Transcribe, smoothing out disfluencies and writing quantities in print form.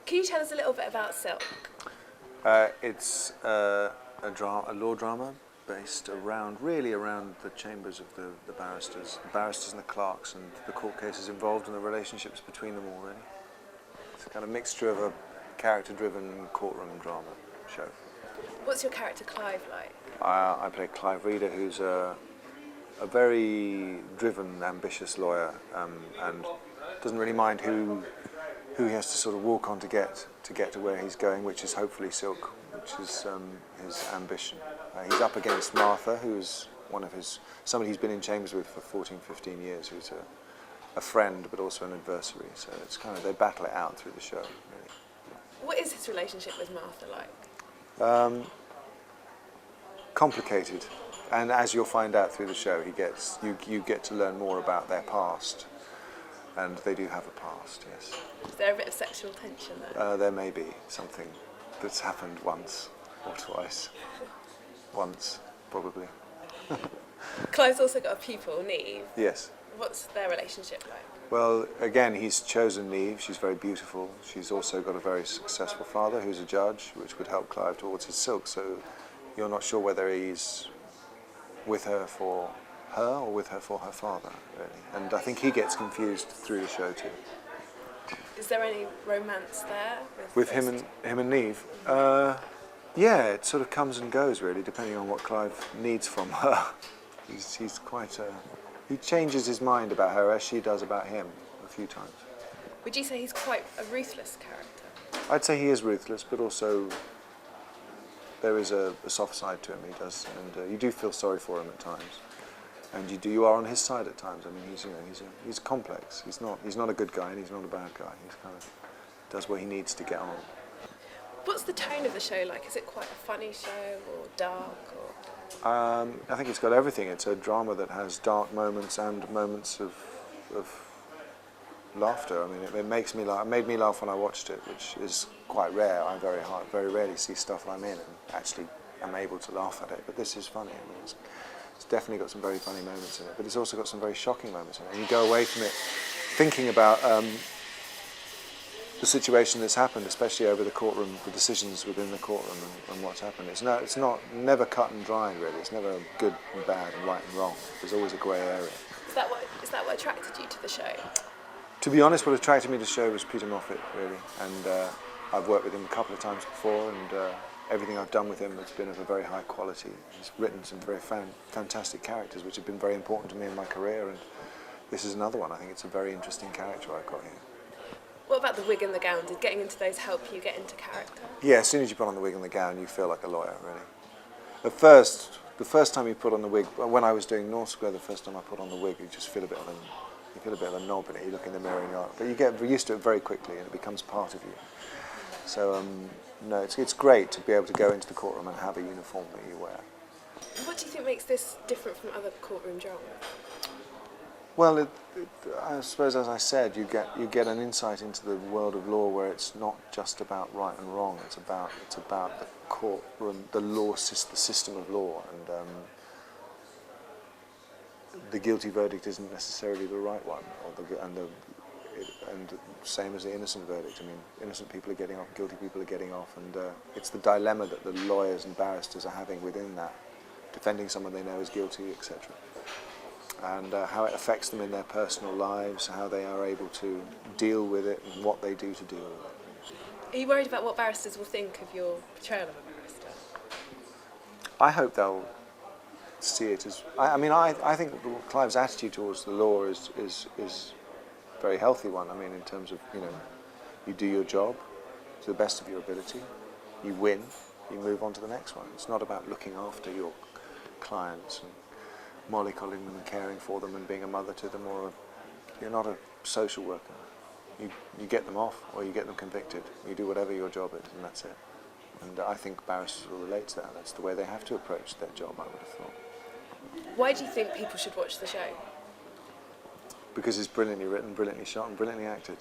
Can you tell us a little bit about Silk? It's a law drama based really around the chambers of the barristers and the clerks, and the court cases involved and the relationships between them all, really. It's a kind of mixture of a character-driven courtroom drama show. What's your character Clive like? I play Clive Reader, who's a very driven, ambitious lawyer, and doesn't really mind who he has to sort of walk on to get to where he's going, which is hopefully Silk, which is his ambition. He's up against Martha, who's somebody he's been in chambers with for 14, 15 years, who's a friend but also an adversary. So it's kind of, they battle it out through the show, really. What is his relationship with Martha like? Complicated, and as you'll find out through the show, you get to learn more about their past, and they do have a past, yes. Is there a bit of sexual tension there? There may be something that's happened once or twice. Once, probably. Clive's also got a pupil, Neve. Yes. What's their relationship like? Well, again, he's chosen Neve. She's very beautiful. She's also got a very successful father who's a judge, which would help Clive towards his Silk. So you're not sure whether he's with her for her or with her for her father, really. And I think he gets confused through the show too. Is there any romance there? With him and Neve? Yeah, it sort of comes and goes, really, depending on what Clive needs from her. He's quite he changes his mind about her as she does about him a few times. Would you say he's quite a ruthless character? I'd say he is ruthless, but also there is a soft side to him. He does, and you do feel sorry for him at times, and you are on his side at times. I mean, he's complex. He's not a good guy, and he's not a bad guy. He's kind of does what he needs to get on. What's the tone of the show like? Is it quite a funny show or dark? Or? I think it's got everything. It's a drama that has dark moments and moments of laughter. I mean, it makes me laugh. It made me laugh when I watched it, which is quite rare. I very rarely see stuff I'm in and actually am able to laugh at it. But this is funny. I mean, it's definitely got some very funny moments in it, but it's also got some very shocking moments in it. And you go away from it thinking about the situation that's happened, especially over the courtroom, the decisions within the courtroom and what's happened. It's never cut and dried, really. It's never good and bad and right and wrong. There's always a grey area. Is that what attracted you to the show? To be honest, what attracted me to the show was Peter Moffat, really. And I've worked with him a couple of times before, and everything I've done with him has been of a very high quality. He's written some very fantastic characters, which have been very important to me in my career, and this is another one. I think it's a very interesting character I've got here. What about the wig and the gown? Did getting into those help you get into character? Yeah, as soon as you put on the wig and the gown, you feel like a lawyer, really. The first time you put on the wig, when I was doing North Square, the first time I put on the wig, you just feel a bit of a knob in it. You look in the mirror and you're like, but you get used to it very quickly, and it becomes part of you. So no, it's great to be able to go into the courtroom and have a uniform that you wear. What do you think makes this different from other courtroom dramas? Well, I suppose, as I said, you get an insight into the world of law where it's not just about right and wrong. It's about the courtroom, the law, the system of law, and the guilty verdict isn't necessarily the right one, and same as the innocent verdict. I mean, innocent people are getting off, guilty people are getting off, and it's the dilemma that the lawyers and barristers are having within that, defending someone they know is guilty, etc. And how it affects them in their personal lives, how they are able to deal with it, and what they do to deal with it. Are you worried about what barristers will think of your portrayal of a barrister? I hope they'll see it as... I think Clive's attitude towards the law is a very healthy one. I mean, in terms of, you do your job to the best of your ability, you win, you move on to the next one. It's not about looking after your clients and mollycoddling them and caring for them and being a mother to them, or you're not a social worker. You get them off or you get them convicted. You do whatever your job is, and that's it. And I think barristers will relate to that. That's the way they have to approach their job, I would have thought. Why do you think people should watch the show? Because it's brilliantly written, brilliantly shot and brilliantly acted.